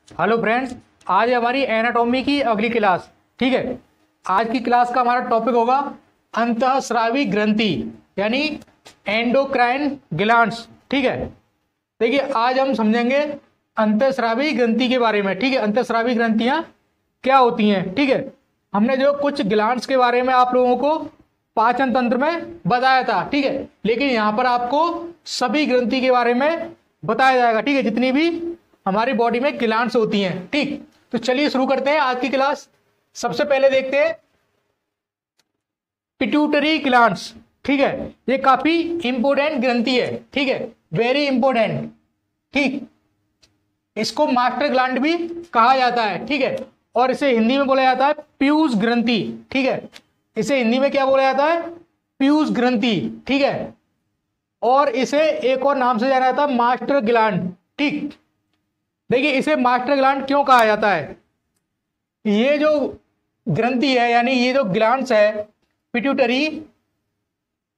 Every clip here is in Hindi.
हेलो फ्रेंड्स, आज हमारी एनाटॉमी की अगली क्लास। ठीक है, आज की क्लास का हमारा टॉपिक होगा अंतःस्रावी ग्रंथि यानी एंडोक्राइन ग्लैंड्स। ठीक है, देखिए आज हम समझेंगे अंतःस्रावी ग्रंथि के बारे में। ठीक है, अंतःस्रावी ग्रंथियां क्या होती हैं। ठीक है, हमने जो कुछ ग्लैंड्स के बारे में आप लोगों को पाचन तंत्र में बताया था। ठीक है, लेकिन यहाँ पर आपको सभी ग्रंथि के बारे में बताया जाएगा। ठीक है, जितनी भी हमारी बॉडी में ग्लैंड्स होती हैं। ठीक, तो चलिए शुरू करते हैं आज की क्लास। सबसे पहले देखते हैं पिट्यूटरी ग्लैंड्स। ठीक है, ये काफी इंपोर्टेंट ग्रंथि है। ठीक है, वेरी इंपोर्टेंट। ठीक, इसको मास्टर ग्लैंड भी कहा जाता है। ठीक है, और इसे हिंदी में बोला जाता है पीयूष ग्रंथि। ठीक है, इसे हिंदी में क्या बोला जाता है? पीयूष ग्रंथि। ठीक है, और इसे एक और नाम से जाना जाता है मास्टर ग्लैंड। ठीक, देखिए इसे मास्टर ग्लैंड क्यों कहा जाता है? ये जो ग्रंथि है यानी ये जो ग्लैंड्स है पिट्यूटरी,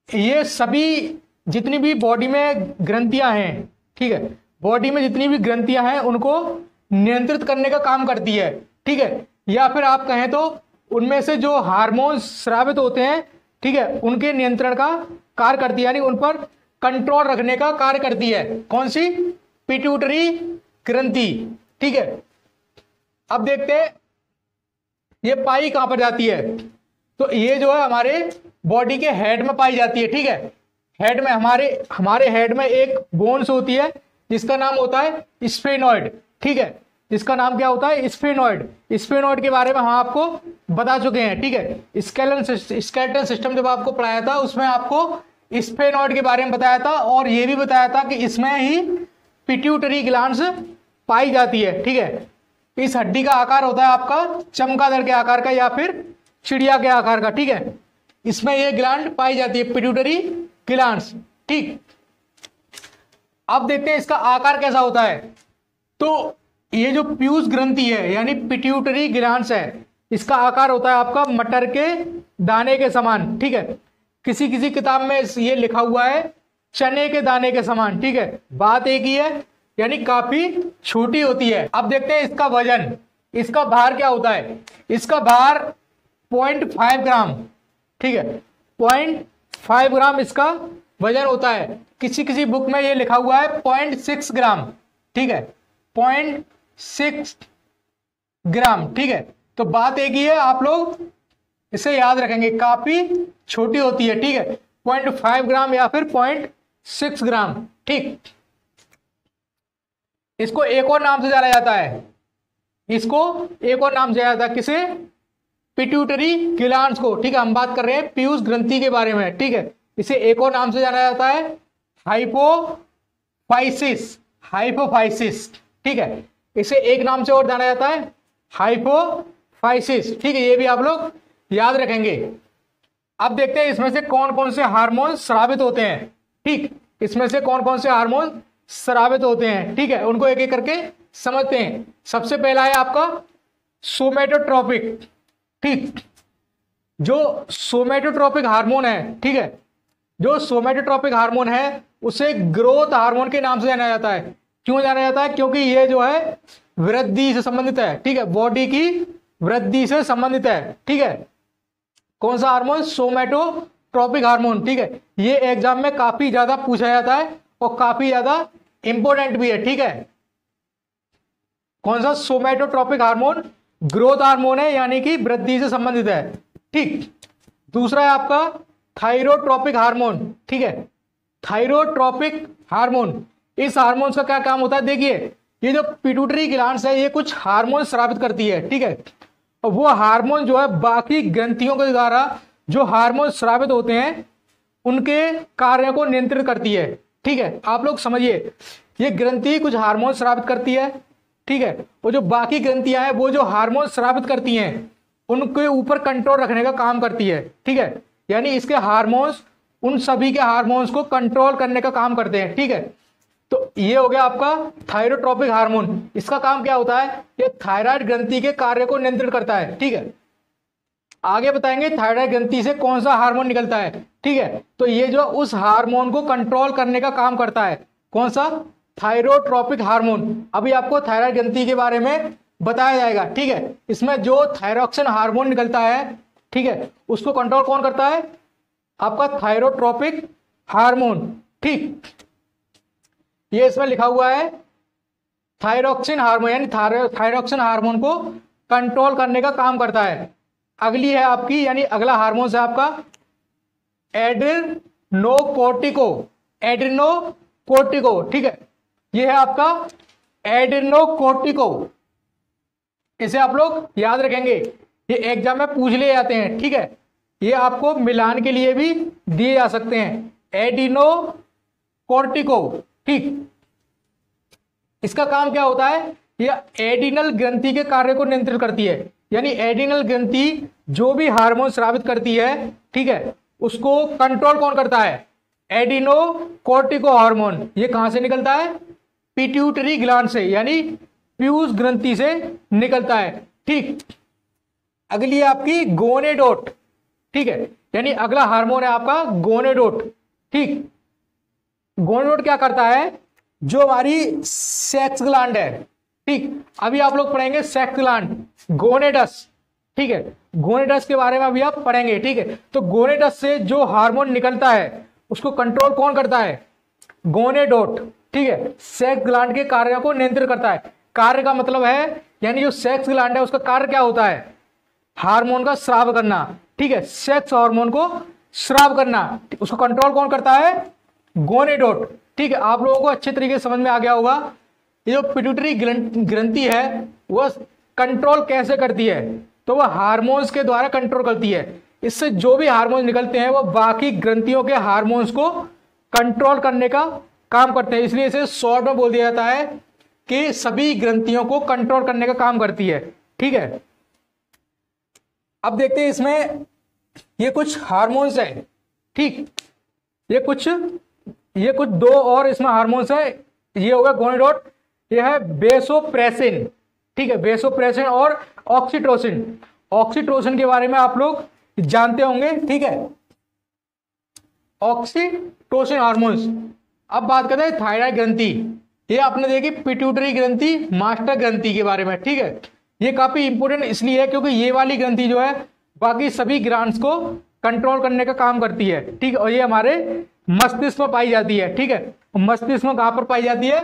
ये सभी जितनी भी बॉडी में ग्रंथियां हैं, ठीक है, बॉडी में जितनी भी ग्रंथियां हैं उनको नियंत्रित करने का काम करती है। ठीक है, या फिर आप कहें तो उनमें से जो हार्मोन्स स्रावित होते हैं, ठीक है, उनके नियंत्रण का कार्य करती है, यानी उन पर कंट्रोल रखने का कार्य करती है। कौन सी? पिट्यूटरी ग्रंथि। ठीक है, अब देखते हैं ये पाई कहां पर जाती है। तो ये जो है हमारे बॉडी के हेड में पाई जाती है। ठीक है, हेड में हमारे हेड में एक बोन्स होती है जिसका नाम होता है स्फेनॉइड। ठीक है, जिसका नाम क्या होता है? स्फेनॉइड। स्फेनॉइड के बारे में हम आपको बता चुके हैं। ठीक है, स्केलेटन सिस्टम जब आपको पढ़ाया था उसमें आपको स्फेनॉइड के बारे में बताया था, और यह भी बताया था कि इसमें ही पिट्यूटरी ग्लैंड्स पाई जाती है। ठीक है, इस हड्डी का आकार होता है आपका चमगादड़ के आकार का या फिर चिड़िया के आकार का। ठीक है, इसमें ये ग्लैंड पाई जाती है, पिट्यूटरी ग्लैंड्स। ठीक, अब देखते हैं इसका आकार कैसा होता है। तो ये जो पीयूष ग्रंथि है यानी पिट्यूटरी ग्लैंड्स है, इसका आकार होता है आपका मटर के दाने के समान। ठीक है, किसी किसी किताब में ये लिखा हुआ है चने के दाने के समान। ठीक है, बात एक ही है, यानी काफी छोटी होती है। अब देखते हैं इसका वजन, इसका भार क्या होता है। इसका भार 0.5 ग्राम। ठीक है, 0.5 ग्राम इसका वजन होता है। किसी किसी बुक में ये लिखा हुआ है 0.6 ग्राम। ठीक है, 0.6 ग्राम। ठीक है, तो बात एक ही है, आप लोग इसे याद रखेंगे, काफी छोटी होती है। ठीक है, 0.5 ग्राम या फिर 0.6 ग्राम। ठीक, इसको एक और नाम से जाना जाता है, इसको एक और नाम से जाना जाता है। किसे? पिट्यूटरी ग्लैंड्स को। ठीक है, हम बात कर रहे हैं पीयूष ग्रंथि के बारे में। ठीक है, इसे एक और नाम से जाना जाता है हाइपोफाइसिस। हाइपोफाइसिस। ठीक है, इसे एक नाम से और जाना जाता है हाइपोफाइसिस। ठीक है, ये भी आप लोग याद रखेंगे। अब देखते हैं इसमें से कौन कौन से हार्मोन स्रावित होते हैं। ठीक, इसमें से कौन कौन से हार्मोन स्रावित होते हैं, ठीक है, उनको एक एक करके समझते हैं। सबसे पहला है आपका सोमेटोट्रोपिक। ठीक, जो सोमेटोट्रोपिक हार्मोन है, ठीक है, जो सोमेटोट्रोपिक हार्मोन है उसे ग्रोथ हार्मोन के नाम से जाना जाता है। क्यों जाना जाता है? क्योंकि ये जो है वृद्धि से संबंधित है। ठीक है, बॉडी की वृद्धि से संबंधित है। ठीक है, कौन सा हार्मोन? सोमेटोट्रोपिक हार्मोन। ठीक है, ये एग्जाम में काफी ज्यादा पूछा जाता है और काफी ज्यादा इंपॉर्टेंट भी है। ठीक है, कौन सा? सोमेटोट्रोपिक हार्मोन ग्रोथ हार्मोन है, यानी कि वृद्धि से संबंधित है। ठीक, दूसरा है आपका थायरोट्रोपिक हार्मोन। ठीक है, थायरोट्रोपिक हार्मोन, इस हार्मोन का क्या काम होता है? देखिए ये जो पिट्यूटरी ग्लैंड्स है ये कुछ हार्मोन स्रावित करती है। ठीक है, और वो हार्मोन जो है बाकी ग्रंथियों के द्वारा जो हार्मोन स्रावित होते हैं उनके कार्यों को नियंत्रित करती है। ठीक है, आप लोग समझिए, ये ग्रंथि कुछ हार्मोन स्रावित करती है। ठीक है, वो जो बाकी ग्रंथियां हैं वो जो हार्मोन स्रावित करती हैं उनके ऊपर कंट्रोल रखने का काम करती है। ठीक है, यानी इसके हार्मोन्स उन सभी के हार्मोन्स को कंट्रोल करने का काम करते हैं। ठीक है, तो ये हो गया आपका थायरोट्रोपिक हार्मोन। इसका काम क्या होता है? ये थायराइड ग्रंथि के कार्य को नियंत्रित करता है। ठीक है, आगे बताएंगे थायराइड ग्रंथि से कौन सा हार्मोन निकलता है। ठीक है, तो ये जो उस हार्मोन को कंट्रोल करने का काम करता है, कौन सा? Thyrotropic hormone. अभी आपको थायराइड ग्रंथि के बारे में बताया जाएगा, ठीक है। इसमें जो थायरोक्सिन हार्मोन निकलता है, ठीक है, उसको कंट्रोल कौन करता है? आपका थायरोट्रोपिक हार्मोन, ठीक। ये इसमें लिखा हुआ है थायरोक्सिन हार्मोन, यानी थायरोक्सिन हार्मोन को कंट्रोल करने का काम करता है। अगली है आपकी, यानी अगला हार्मोन है आपका एड्रेनोकोर्टिको, एड्रेनोकोर्टिको, ठीक है। ये है आपका एड्रेनोकोर्टिको, इसे आप लोग याद रखेंगे, ये एग्जाम में पूछ ले जाते हैं, ठीक है। ये आपको मिलान के लिए भी दिए जा सकते हैं, एड्रेनोकोर्टिको, ठीक। इसका काम क्या होता है? यह एड्रिनल ग्रंथि के कार्य को नियंत्रित करती है, यानी एड्रिनल ग्रंथि जो भी हार्मोन स्रावित करती है, ठीक है, उसको कंट्रोल कौन करता है? एड्रेनोकोर्टिको हार्मोन। ये कहां से निकलता है? पिट्यूटरी ग्लैंड से, यानी पीयूष ग्रंथि से निकलता है, ठीक। अगली है आपकी गोनेडोट, ठीक है, यानी अगला हार्मोन है आपका गोनेडोट, ठीक। गोनेडोट क्या करता है? जो हमारी सेक्स ग्लैंड है, ठीक, अभी आप लोग पढ़ेंगे सेक्स ग्लैंड, गोनेडस, ठीक है, गोनेडस के बारे में अभी आप पढ़ेंगे, ठीक है। तो गोनेडस से जो हार्मोन निकलता है उसको कंट्रोल कौन करता है? गोनेडोट, ठीक है, सेक्स ग्लैंड के कार्य को नियंत्रित करता है। कार्य का मतलब है, यानी जो सेक्स ग्लैंड है उसका कार्य क्या होता है? हार्मोन का स्राव करना, ठीक है, सेक्स हार्मोन को स्राव करना, उसको कंट्रोल कौन करता है? गोनेडोट, ठीक है। आप लोगों को अच्छे तरीके से समझ में आ गया होगा ये जो पिट्यूटरी ग्रंथि है वह कंट्रोल कैसे करती है, तो वह हार्मोन्स के द्वारा कंट्रोल करती है। इससे जो भी हार्मोन निकलते हैं वह बाकी ग्रंथियों के हार्मोन्स को कंट्रोल करने का काम करते हैं, इसलिए इसे शॉर्ट में बोल दिया जाता है कि सभी ग्रंथियों को कंट्रोल करने का काम करती है, ठीक है। अब देखते हैं इसमें ये कुछ हार्मोन्स है, ठीक, ये कुछ दो और इसमें हार्मोन्स है। ये होगा गोनेडोट, ये है वेसोप्रेसिन, ठीक है, वेसोप्रेसिन और ऑक्सीटोसिन। ऑक्सीटोसिन के बारे में आप लोग जानते होंगे, ठीक है, ऑक्सीटोसिन हार्मोन्स। अब बात करते हैं थायराइड ग्रंथि। ये आपने देखी पिट्यूटरी ग्रंथि, मास्टर ग्रंथि के बारे में, ठीक है। ये काफी इंपोर्टेंट इसलिए है क्योंकि ये वाली ग्रंथि जो है बाकी सभी ग्लैंड्स को कंट्रोल करने का काम करती है, ठीक है, और ये हमारे मस्तिष्क में पाई जाती है, ठीक है। मस्तिष्क में कहां पर पाई जाती है?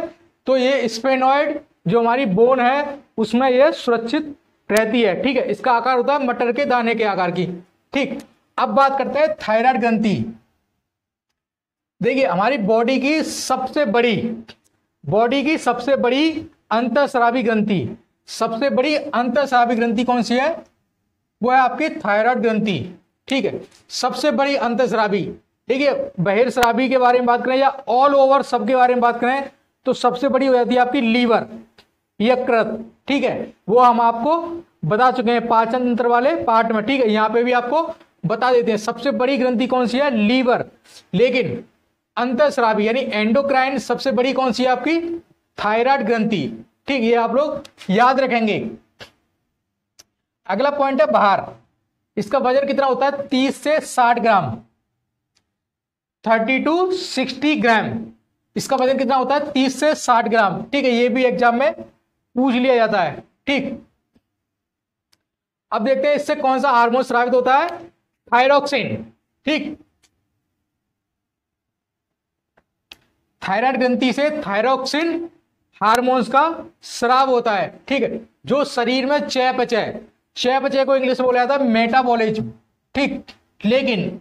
तो ये स्फेनॉइड जो हमारी बोन है उसमें ये सुरक्षित रहती है, ठीक है। इसका आकार होता है मटर के दाने के आकार की, ठीक। अब बात करते हैं थायराइड ग्रंथि। देखिए हमारी बॉडी की सबसे बड़ी अंतःस्रावी ग्रंथि, सबसे बड़ी अंतःस्रावी ग्रंथि कौन सी है? वो है आपकी थायराइड ग्रंथि, ठीक है, सबसे बड़ी अंतःस्रावी। देखिए बहिर्स्रावी के बारे में बात करें या ऑल ओवर सबके बारे में बात करें तो सबसे बड़ी हो जाती है आपकी लीवर, यकृत, ठीक है, वो हम आपको बता चुके हैं पाचन तंत्र वाले पार्ट में, ठीक है। यहाँ पे भी आपको बता देते हैं सबसे बड़ी ग्रंथि कौन सी है? लीवर। लेकिन अंतःस्रावी यानी एंडोक्राइन सबसे बड़ी कौन सी है आपकी? थायराइड ग्रंथि, ठीक, ये आप लोग याद रखेंगे। अगला पॉइंट है बाहर। इसका वजन कितना होता है? 30 से 60 ग्राम, 30 to 60 ग्राम। इसका वजन कितना होता है? 30 से 60 ग्राम, ठीक है। ये भी एग्जाम में पूछ लिया जाता है, ठीक। अब देखते हैं इससे कौन सा हार्मोन स्रावित होता है? थायरोक्सिन, ठीक। थायराइड ग्रंथि से थायरोक्सिन हार्मोन्स का स्राव होता है, ठीक है, जो शरीर में चयापचय को इंग्लिश में बोला जाता है मेटाबॉलिज्म, ठीक। लेकिन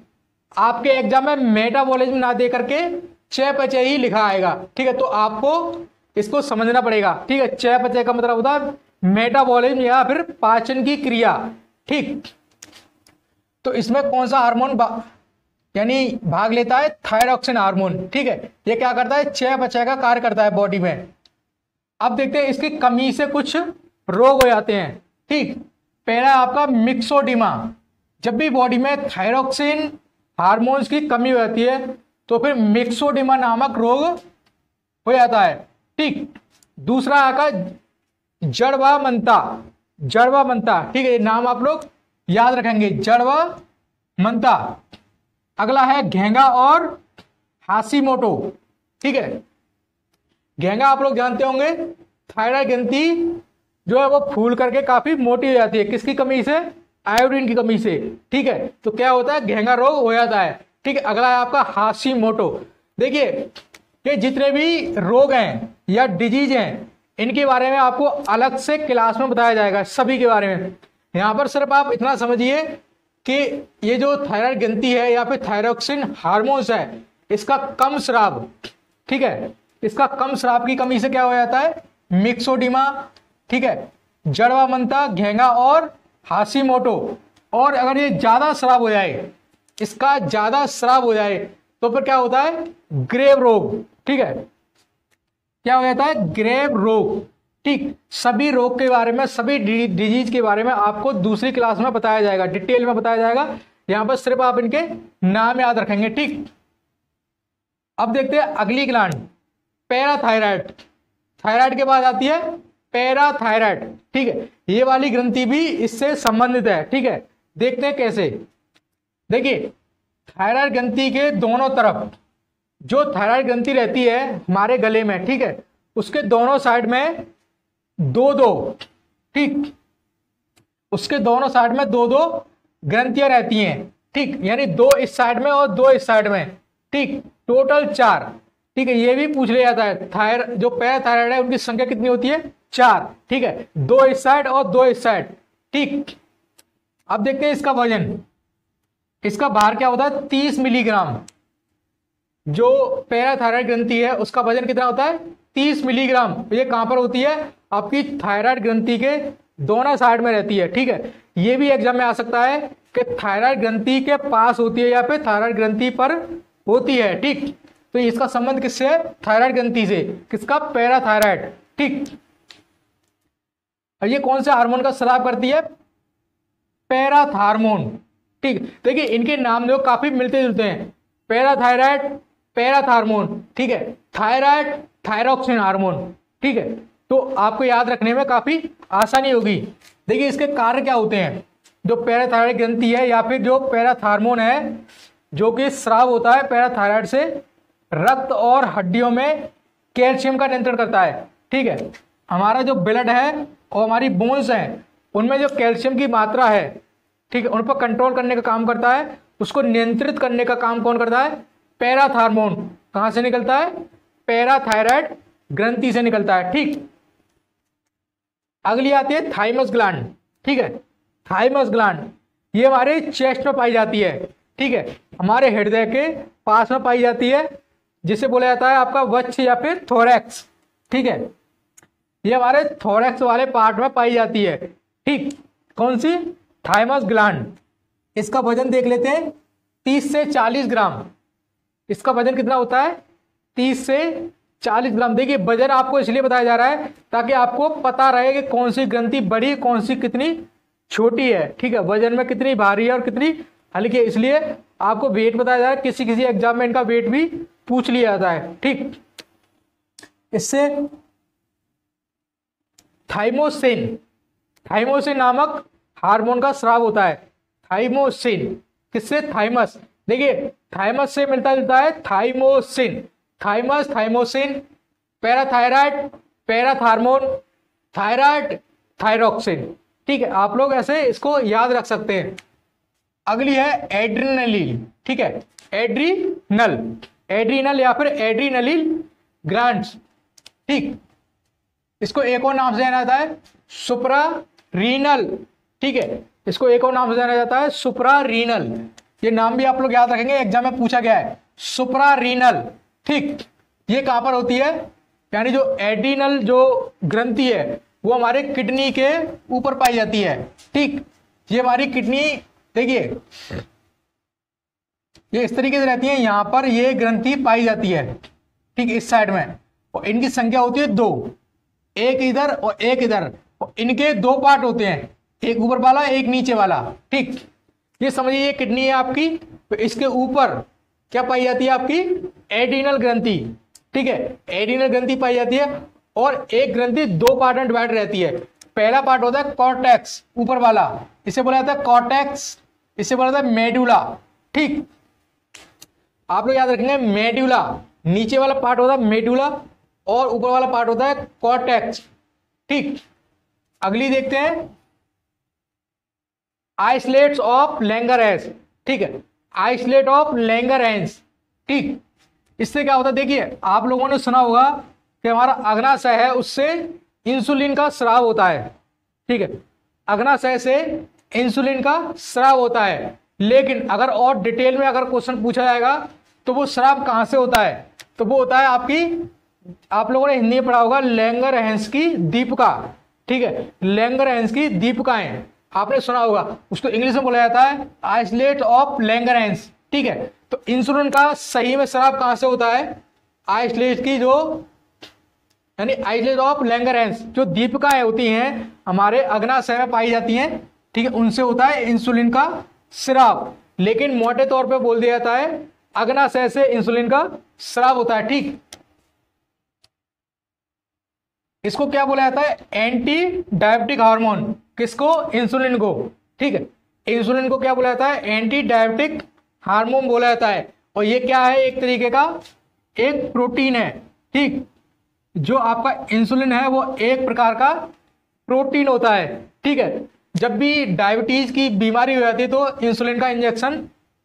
आपके एग्जाम में मेटाबॉलिज्म ना दे करके चयापचय ही लिखा आएगा, ठीक है, तो आपको इसको समझना पड़ेगा, ठीक है। चयापचय का मतलब होता है मेटाबॉलिज्म या फिर पाचन की क्रिया, ठीक। तो इसमें कौन सा हार्मोन यानी भाग लेता है? थायरोक्सिन हार्मोन, ठीक है। ये क्या करता है? चयापचय का कार्य करता है बॉडी में। अब देखते हैं इसकी कमी से कुछ रोग हो जाते हैं, ठीक। पहला आपका मिक्सोडिमा। जब भी बॉडी में थायरोक्सिन हार्मोन्स की कमी हो जाती है तो फिर मिक्सोडिमा नामक रोग हो जाता है, ठीक। दूसरा आपका जड़वामंता, ठीक है, ये नाम आप लोग याद रखेंगे, जड़वामंता। अगला है घेंगा और हाशिमोटो, ठीक है। घेंगा आप लोग जानते होंगे, थायराइड ग्रंथि जो है वो फूल करके काफी मोटी हो जाती है, किसकी कमी से? आयोडीन की कमी से। ठीक है, तो क्या होता है? घेंगा रोग हो जाता है। ठीक है, अगला है आपका हाशिमोटो। देखिए ये जितने भी रोग हैं या डिजीज हैं, इनके बारे में आपको अलग से क्लास में बताया जाएगा, सभी के बारे में। यहां पर सिर्फ आप इतना समझिए कि ये जो थायराइड ग्रंथि है या फिर थायरोक्सिन हार्मोन्स है, इसका कम स्राव, ठीक है, इसका कम स्राव की कमी से क्या हो जाता है? मिक्सोडिमा, ठीक है, जड़वामंता, घेंगा और हाशिमोटो। और अगर ये ज्यादा स्राव हो जाए, इसका ज्यादा स्राव हो जाए, तो फिर क्या होता है? ग्रेव रोग। ठीक है, क्या हो जाता है? ग्रेव रोग। ठीक, सभी रोग के बारे में, सभी डिजीज के बारे में आपको दूसरी क्लास में बताया जाएगा, डिटेल में बताया जाएगा। यहां पर सिर्फ आप इनके नाम याद रखेंगे। ठीक, अब देखते हैं अगली ग्लैंड, पैराथायराइड। थायराइड के बाद आती है पैराथायराइड। ठीक है, ये वाली ग्रंथि भी इससे संबंधित है। ठीक है, देखते हैं कैसे। देखिए थायराइड ग्रंथि के दोनों तरफ जो थायराइड ग्रंथि रहती है हमारे गले में, ठीक है, उसके दोनों साइड में दो दो, ठीक, उसके दोनों साइड में दो दो ग्रंथियां रहती हैं। ठीक, यानी दो इस साइड में और दो इस साइड में। ठीक, टोटल 4। ठीक है, ये भी पूछ लिया जाता है जो पैराथायराइड है उनकी संख्या कितनी होती है? 4। ठीक है, 2 इस साइड और 2 इस साइड। ठीक, अब देखते हैं इसका वजन। इसका भार क्या होता है? 30 मिलीग्राम। जो पैराथायराइड ग्रंथि है उसका वजन कितना होता है? 30 मिलीग्राम। ये कहां पर होती है? आपकी थायराइड ग्रंथि के दोनों साइड में रहती है। ठीक है, ये भी एग्जाम में आ सकता है कि थायराइड ग्रंथि के पास होती है या फिर थायराइड ग्रंथि पर होती है। ठीक, तो इसका संबंध किससे है? थायराइड ग्रंथि से। किसका? पैराथायराइड। ठीक, ये कौन से हार्मोन का स्राव करती है? पैराथार्मोन। ठीक, देखिए इनके नाम जो काफी मिलते जुलते हैं, पैराथायराइड, पैराथार्मोन। ठीक है, थायराइड, थायरोक्सिन हार्मोन। ठीक है, तो आपको याद रखने में काफी आसानी होगी। देखिए इसके कार्य क्या होते हैं। जो पैराथायराइड ग्रंथि है या फिर जो पैराथार्मोन है, जो कि स्राव होता है पैराथायराइड से, रक्त और हड्डियों में कैल्शियम का नियंत्रण करता है। ठीक है, हमारा जो ब्लड है और हमारी बोन्स हैं, उनमें जो कैल्शियम की मात्रा है, ठीक है, उन पर कंट्रोल करने का काम करता है। उसको नियंत्रित करने का काम कौन करता है? पैराथार्मोन। कहां से निकलता है? पैराथायराइड ग्रंथि से निकलता है। ठीक, अगली आती है थाइमस ग्लैंड। ठीक है, थाइमस ग्लैंड ये हमारे चेस्ट में पाई जाती है। ठीक है, हमारे हृदय के पास में पाई जाती है, जिसे बोला जाता है आपका वक्ष या फिर थोरैक्स। ठीक है, ये हमारे थोरैक्स वाले पार्ट में पाई जाती है। ठीक, कौन सी? Thymus gland. इसका वजन देख लेते हैं, 30 से 40 ग्राम। इसका वजन कितना होता है? 30 से 40 ग्राम। देखिए वजन आपको इसलिए बताया जा रहा है ताकि आपको पता रहे कि कौन सी ग्रंथि बड़ी, कौन सी कितनी छोटी है। ठीक है, वजन में कितनी भारी है और कितनी हल्की है, इसलिए आपको वेट बताया जा रहा है। किसी किसी एग्जाम में इनका वेट भी पूछ लिया जाता है। ठीक, इससे थाइमोसिन, थाइमोसिन नामक हार्मोन का स्राव होता है। थाइमोसिन किससे? थाइमस। देखिए थाइमस से मिलता जुलता है thymosin. Thymus, thymosin, parathyroid, parathormone, thyroid, thyroxine. ठीक है, आप लोग ऐसे इसको याद रख सकते हैं। अगली है एड्रिनलिन। ठीक है, एड्रीनल, एड्रीनल या फिर एड्रीनलिन ग्लैंड्स। ठीक, इसको एक और नाम से जाना जाता है सुप्रारीनल। ठीक है, इसको एक और नाम से जाना जाता है सुप्रारीनल। ये नाम भी आप लोग याद रखेंगे, एग्जाम में पूछा गया है, सुप्रारीनल। ठीक, ये कहां पर होती है? यानी जो एड्रीनल जो ग्रंथि है वो हमारे किडनी के ऊपर पाई जाती है। ठीक, ये हमारी किडनी, देखिए ये इस तरीके से रहती है, यहां पर ये ग्रंथि पाई जाती है। ठीक, इस साइड में, और इनकी संख्या होती है 2, एक इधर और एक इधर। और इनके 2 पार्ट होते हैं, एक ऊपर वाला एक नीचे वाला। ठीक, ये समझिए ये किडनी है आपकी, तो इसके ऊपर क्या पाई जाती है? आपकी एड्रीनल ग्रंथि। ठीक है, एड्रीनल ग्रंथि पाई जाती है, और एक ग्रंथि 2 पार्ट में डिवाइड रहती है। पहला पार्ट होता है कॉर्टेक्स, ऊपर वाला, इसे बोला जाता है कॉर्टेक्स, इसे बोला जाता है मेडुला। ठीक, आप लोग याद रखेंगे मेडुला, नीचे वाला पार्ट होता है मेडुला, और ऊपर वाला पार्ट होता है कॉर्टेक्स। ठीक, अगली देखते हैं आइसलेट्स ऑफ लैंगरहैंस। ठीक है, आइसलेट ऑफ लैंगरहैंस। ठीक, इससे क्या होता है, देखिए आप लोगों ने सुना होगा कि हमारा अग्नाशय है उससे इंसुलिन का स्राव होता है। ठीक है, अग्नाशय से इंसुलिन का स्राव होता है, लेकिन अगर और डिटेल में अगर क्वेश्चन पूछा जाएगा तो वो स्राव कहां से होता है, तो वो होता है आप लोगों ने हिंदी में पढ़ा होगा लैंगरहैंस की दीपिका। ठीक है, लैंगरहैंस की दीपिकाएं आपने सुना होगा, उसको इंग्लिश में बोला जाता है आइसलेट ऑफ लैंगरहैंस। ठीक है, तो इंसुलिन का सही में स्राव कहां से होता है, आइसलेट की जो यानी आइसलेट ऑफ लैंगरहैंस जो दीपिकाएं होती हैं हमारे अग्नाशय में पाई जाती हैं। ठीक है, उनसे होता है इंसुलिन का स्राव, लेकिन मोटे तौर पे बोल दिया जाता है अग्नाशय से इंसुलिन का स्राव होता है। ठीक, इसको क्या बोला जाता है, एंटी डायबिटिक हार्मोन। किसको, इंसुलिन को। ठीक है, इंसुलिन को क्या बोला जाता है, एंटी डायबिटिक हार्मोन बोला जाता है। और ये क्या है, एक तरीके का एक प्रोटीन है। ठीक, जो आपका इंसुलिन है वो एक प्रकार का प्रोटीन होता है। ठीक है, जब भी डायबिटीज की बीमारी हो जाती है तो इंसुलिन का इंजेक्शन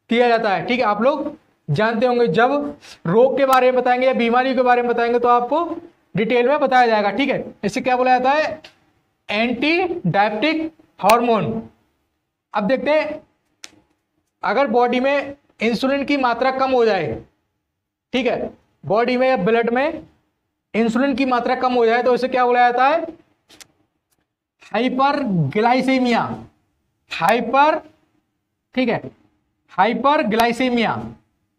दिया जाता है। ठीक है, आप लोग जानते होंगे, जब रोग के बारे में बताएंगे या बीमारी के बारे में बताएंगे तो आपको डिटेल में बताया जाएगा। ठीक है, इसे क्या बोला जाता है, एंटी डायबिटिक हार्मोन। अब देखते हैं, अगर बॉडी में इंसुलिन की मात्रा कम हो जाए, ठीक है, बॉडी में या ब्लड में इंसुलिन की मात्रा कम हो जाए तो इसे क्या बोला जाता है, हाइपरग्लाइसेमिया। ठीक है, हाइपरग्लाइसेमिया।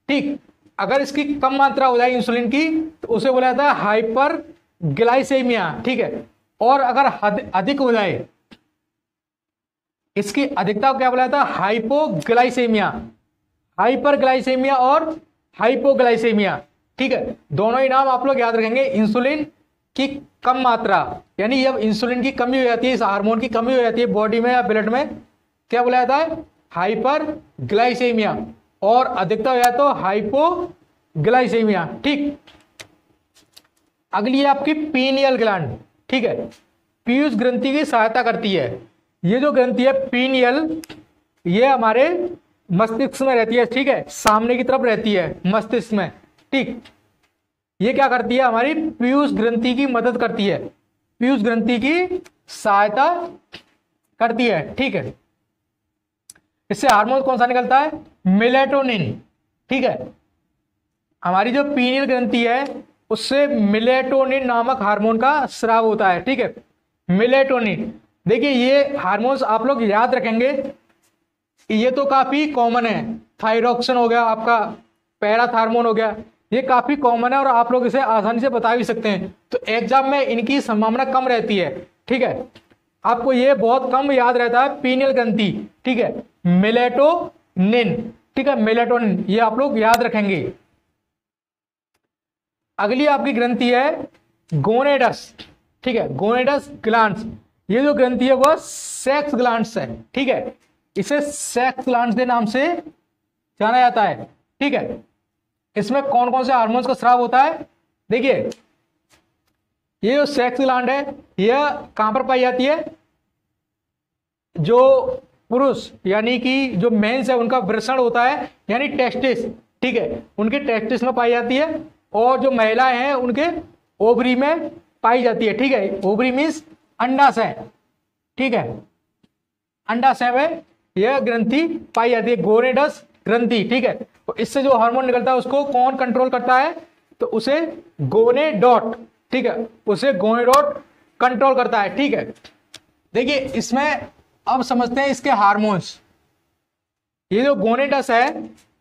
ठीक, अगर इसकी कम मात्रा हो जाए इंसुलिन की तो उसे बोला जाता है हाइपरग्लाइसेमिया। ठीक है, और अगर अधिक हो जाए, इसकी अधिकता को क्या बोला जाता है, हाइपोग्लाइसेमिया। हाइपरग्लाइसेमिया और हाइपोग्लाइसेमिया। ठीक है, दोनों ही नाम आप लोग याद रखेंगे। इंसुलिन की कम मात्रा यानी जब इंसुलिन की कमी हो जाती है, इस हार्मोन की कमी हो जाती है बॉडी में या ब्लड में, क्या बोला जाता है, हाइपरग्लाइसेमिया। और अधिकता हो जाए तो हाइपोग्लाइसेमिया। ठीक, अगली है आपकी पीनियल ग्लैंड। ठीक है, पीयूष ग्रंथि की सहायता करती है। ये जो ग्रंथि है पीनियल, ये हमारे मस्तिष्क में रहती है। ठीक है, सामने की तरफ रहती है मस्तिष्क में। ठीक, ये क्या करती है, हमारी पीयूष ग्रंथि की मदद करती है, पीयूष ग्रंथि की सहायता करती है। ठीक है, इससे हार्मोन कौन सा निकलता है, मेलेटोनिन। ठीक है, हमारी जो पीनियल ग्रंथि है उससे मेलेटोनिन नामक हार्मोन का स्राव होता है। ठीक है, मेलेटोनिन। देखिए ये हार्मोन्स आप लोग याद रखेंगे, ये तो काफी कॉमन है। थायरॉक्सिन हो गया आपका, पैराथार्मोन हो गया, ये काफी कॉमन है और आप लोग इसे आसानी से बता भी सकते हैं। तो एग्जाम में इनकी संभावना कम रहती है। ठीक है, आपको ये बहुत कम याद रहता है, पीनियल ग्रंथि। ठीक है, मेलेटोनिन। ठीक है, मेलेटोनिन ये आप लोग याद रखेंगे। अगली आपकी ग्रंथि है गोनेडस। ठीक है, गोनेडस ग्लैंड्स। ये जो ग्रंथि है वह सेक्स ग्लैंड्स है। ठीक है, इसे सेक्स ग्लैंड्स के नाम से जाना जाता है। ठीक है, इसमें कौन कौन से हार्मोन्स का स्राव होता है, देखिए ये जो सेक्स ग्लैंड है यह कहां पर पाई जाती है, जो पुरुष यानी कि जो मेंस है उनका वृषण होता है यानी टेस्टिस। ठीक है, उनके टेस्टिस में पाई जाती है, और जो महिलाएं हैं उनके ओवरी में पाई जाती है। ठीक है, ओवरी मीन्स अंडाशय। ठीक है, अंडाशय में यह ग्रंथि पाई जाती है, गोनेडस ग्रंथि। ठीक है, तो इससे जो हार्मोन निकलता है उसको कौन कंट्रोल करता है, तो उसे गोनेडोट। ठीक है, उसे गोनेडोट कंट्रोल करता है। ठीक है, देखिए इसमें अब समझते हैं इसके हार्मोन्स। ये जो गोनेडस है,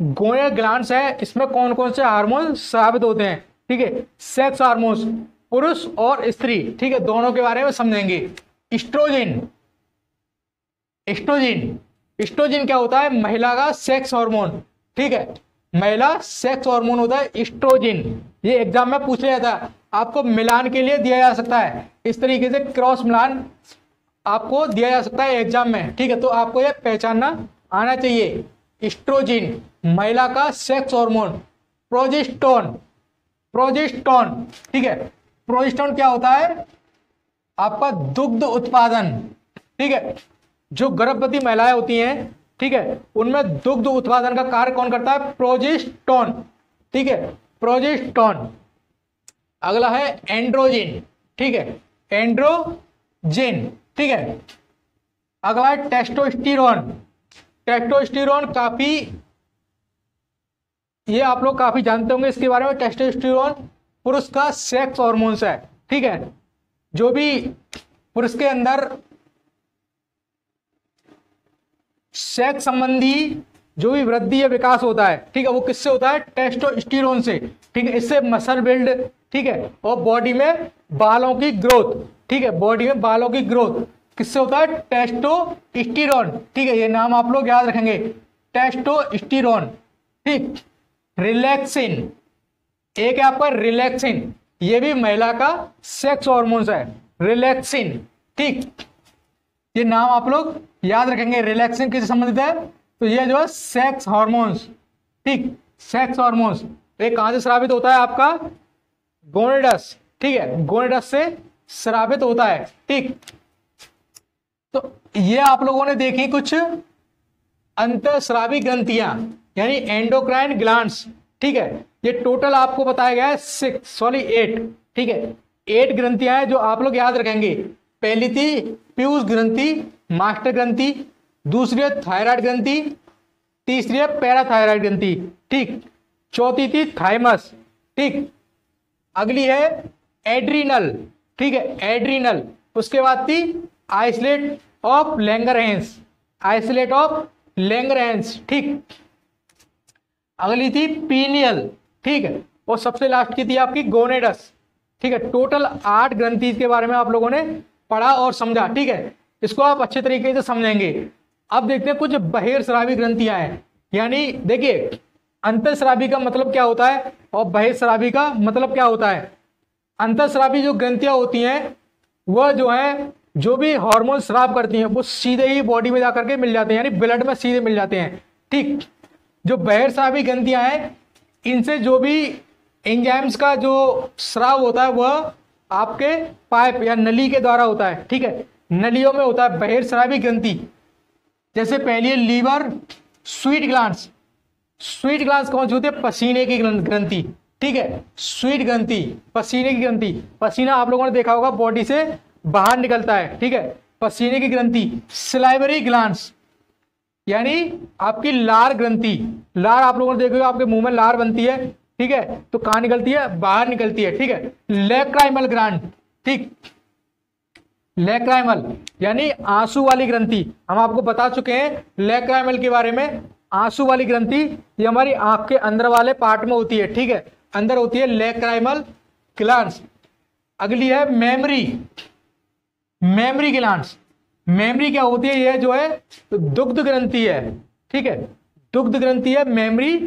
गोनेड ग्लैंड्स है, इसमें कौन कौन से हार्मोन साबित होते हैं। ठीक है, सेक्स हार्मोन्स, पुरुष और स्त्री। ठीक है, दोनों के बारे में समझेंगे। एस्ट्रोजन। एस्ट्रोजन क्या होता है, महिला का सेक्स हार्मोन। ठीक है, महिला सेक्स हार्मोन होता है एस्ट्रोजन। ये एग्जाम में पूछ लिया जाता है, आपको मिलान के लिए दिया जा सकता है, इस तरीके से क्रॉस मिलान आपको दिया जा सकता है एग्जाम में। ठीक है, तो आपको ये पहचानना आना चाहिए। एस्ट्रोजन महिला का सेक्स हार्मोन। प्रोजेस्टेरोन। ठीक है, प्रोजेस्टेरोन क्या होता है? आपका दुग्ध उत्पादन, ठीक है। जो गर्भवती महिलाएं होती हैं, ठीक है, उनमें दुग्ध उत्पादन का कार्य कौन करता है? प्रोजेस्टेरोन, ठीक है, प्रोजेस्टेरोन। अगला है एंड्रोजन, ठीक है, एंड्रोजन, ठीक है। अगला है टेस्टोस्टेरोन। टेस्टोस्टेरोन काफी, ये आप लोग काफी जानते होंगे इसके बारे में। टेस्टोस्टेरोन पुरुष का सेक्स हार्मोन्स है, ठीक है। जो भी पुरुष के अंदर सेक्स संबंधी जो भी वृद्धि या विकास होता है, ठीक है, वो किससे होता है? टेस्टोस्टेरोन से, ठीक है। इससे मसल बिल्ड, ठीक है, और बॉडी में बालों की ग्रोथ, ठीक है, बॉडी में बालों की ग्रोथ किससे होता है? टेस्टोस्टेरोन, ठीक है। ये नाम आप लोग याद रखेंगे, टेस्टोस्टेरोन, ठीक। रिलैक्सिन, एक है आपका रिलैक्सिन, ये भी महिला का सेक्स हार्मोन्स है, रिलैक्सिन, ठीक। ये नाम आप लोग याद रखेंगे। रिलैक्सिन किससे संबंधित है? तो ये जो है सेक्स हार्मोन्स, ठीक, सेक्स हार्मोन्स। ये कहां से स्रावित होता है? आपका गोनेडस, ठीक है, गोनेडस से स्रावित होता है, ठीक। तो ये आप लोगों ने देखी कुछ अंतःस्रावी ग्रंथियां, यानी एंडोक्राइन ग्लैंड्स, ठीक है। ये टोटल आपको बताया गया है 8, ठीक है। 8 ग्रंथियां हैं जो आप लोग याद रखेंगे। पहली थी पीयूष ग्रंथि, मास्टर ग्रंथि, दूसरी है थायराइड ग्रंथि, तीसरी है पैराथायराइड ग्रंथि, ठीक। चौथी थी थाइमस, ठीक। अगली है एड्रीनल, ठीक है, एड्रीनल। उसके बाद थी isolate of Langerhans, isolate of Langerhans, ठीक। अगली थी पीनियल, ठीक है, और सबसे लास्ट की थी आपकी गोनेडस, ठीक है। टोटल 8 ग्रंथि के बारे में आप लोगों ने पढ़ा और समझा, ठीक है। इसको आप अच्छे तरीके से समझेंगे। अब देखते हैं कुछ बहिर्स्रावी ग्रंथियां हैं, यानी देखिए अंतःस्रावी का मतलब क्या होता है और बहिर्स्रावी का मतलब क्या होता है। अंतःस्रावी जो ग्रंथियां होती हैं वह जो है जो भी हार्मोन स्राव करती हैं वो सीधे ही बॉडी में जाकर के मिल जाते हैं, यानी ब्लड में सीधे मिल जाते हैं, ठीक। जो बहिर्स्रावी ग्रंथियां हैं इनसे जो भी एंजाइम्स का जो स्राव होता है वह आपके पाइप या नली के द्वारा होता है, ठीक है, नलियों में होता है बहिर्स्रावी ग्रंथि। जैसे पहली है liver sweat glands. Sweat glands कौन सी होती है? पसीने की ग्रंथि, ठीक है, स्वीट ग्रंथि, पसीने की ग्रंथि। पसीना आप लोगों ने देखा होगा बॉडी से बाहर निकलता है, ठीक है, पसीने की ग्रंथि। सिलाइवरी ग्लैंड्स यानी आपकी लार ग्रंथि। लार आप लोगों ने देखा होगा, आपके मुंह में लार बनती है, ठीक है, तो कहां निकलती है? बाहर निकलती है, ठीक है। लैक्राइमल ग्लैंड, ठीक, लैक्राइमल यानी आंसू वाली ग्रंथि। हम आपको बता चुके हैं लैक्राइमल के बारे में। आंसू वाली ग्रंथि ये हमारी आंख के अंदर वाले पार्ट में होती है, ठीक है, अंदर होती है लैक्राइमल ग्लैंड्स। अगली है मेमरी, मेमरी ग्लैंड्स। मेमरी क्या होती है? ये जो है दुग्ध ग्रंथि है, ठीक है, दुग्ध ग्रंथि है मेमरी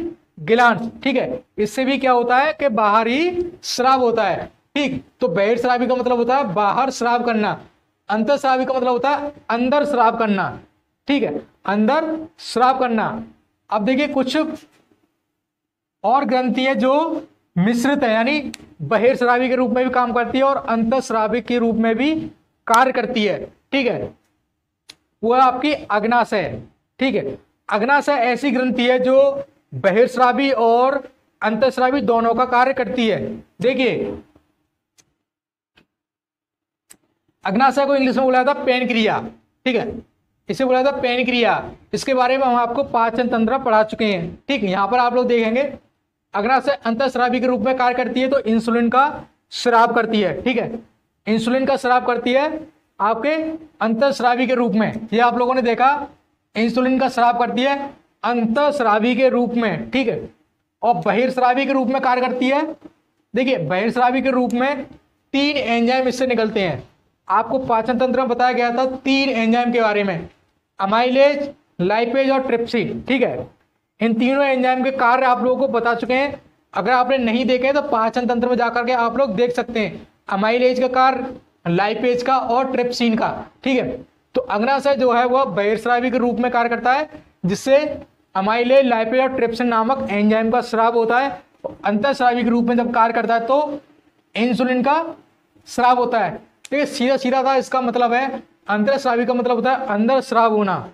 ग्लैंड्स, ठीक है। इससे भी क्या होता है कि बाहर ही स्राव होता है, ठीक। तो बहिर्स्रावी का मतलब होता है बाहर स्राव करना, अंतःस्रावी का मतलब होता है अंदर स्राव करना, ठीक है, अंदर स्राव करना। अब देखिए कुछ और ग्रंथि है जो मिश्रित है, यानी बहिर्स्रावी के रूप में भी काम करती है और अंतःस्रावी के रूप में भी कार्य करती है, ठीक है। वो आपकी अग्नाशय, ठीक है। अग्नाशय ऐसी ग्रंथि है जो बहिर्स्रावी और अंतःस्रावी दोनों का कार्य करती है। देखिए अग्नाशय को इंग्लिश में बुलाया था पेनक्रिया, ठीक है, इसे बुलाया था पेनक्रिया। इसके बारे में हम आपको पाचन तंत्र पढ़ा चुके हैं, ठीक। यहाँ पर आप लोग देखेंगे अग्नाशय अंतःस्रावी के रूप में कार्य करती है तो इंसुलिन का स्राव करती है, ठीक है, इंसुलिन का स्राव करती है आपके अंतःस्रावी के रूप में। ये आप लोगों ने देखा, इंसुलिन का स्राव करती है अंतःस्रावी के रूप में, ठीक है। और बहिर्स्रावी के रूप में कार्य करती है। देखिए बहिर्स्रावी के रूप में 3 एंजाइम इससे निकलते हैं। आपको पाचन तंत्र में बताया गया था 3 एंजाइम के बारे में, अमाइलेज, लाइपेज और ट्रिप्सिन, ठीक है। इन तीनों एंजाइम के कार्य आप लोगों को बता चुके हैं। अगर आपने नहीं देखे तो पाचन तंत्र में जाकर के आप लोग देख सकते हैं, अमाइलेज का कार्य, लाइपेज का और ट्रिप्सिन का, ठीक है। तो अग्नाशय जो है वह बहिर्स्रावी के रूप में कार्य करता है जिससे अमाइलेज, लाइपेज और ट्रिप्सिन नामक एंजाइम का स्राव होता है। अंतःस्रावी के रूप में जब कार्य करता है तो इंसुलिन का स्राव होता है। ठीक है, सीधा सीधा था इसका मतलब है, अंतःस्रावी का मतलब होता है अंदर स्राव होना,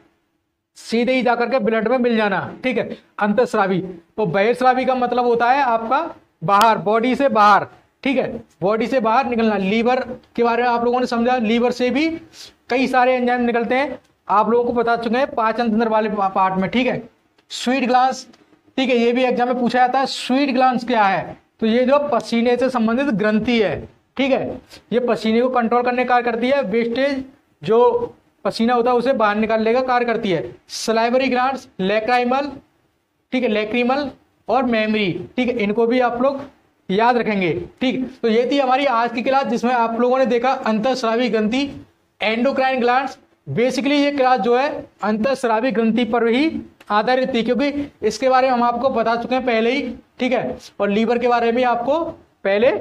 सीधे ही जाकर के ब्लड में मिल जाना। ठीक है, अंतःस्रावी। तो बहिर्स्रावी का मतलब होता है आपका बाहर, बॉडी से बाहर। ठीक है, बॉडी से बाहर निकलना। लीवर के बारे में आप लोगों ने समझा, लीवर से भी कई सारे एंजाइम निकलते हैं, आप लोगों को बता चुके हैं पाचन तंत्र वाले पार्ट में। ठीक है, स्वीट ग्लैंड्स, ठीक है, ये भी एग्जाम में पूछा जाता है। स्वीट ग्लैंड्स क्या है? तो ये जो पसीने से संबंधित ग्रंथि है। ठीक है, ये पसीने को कंट्रोल करने का कार्य करती है, वेस्टेज जो पसीना होता है उसे बाहर निकालने का कार्य करती है। सलाइवरी ग्लैंड्स, लैक्राइमल, ठीक है, लैक्रिमल और मेमरी। ठीक है, इनको भी आप लोग याद रखेंगे। ठीक, तो ये थी हमारी आज की क्लास, जिसमें आप लोगों ने देखा अंतःस्रावी ग्रंथि, एंडोक्राइन ग्लैंड्स। बेसिकली ये क्लास जो है अंतःस्रावी ग्रंथि पर ही आधारित थी, क्योंकि इसके बारे में हम आपको बता चुके हैं पहले ही। ठीक है, और लीवर के बारे में आपको पहले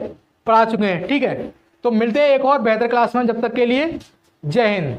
पढ़ा चुके हैं। ठीक है, तो मिलते हैं एक और बेहतर क्लास में, जब तक के लिए जय हिंद।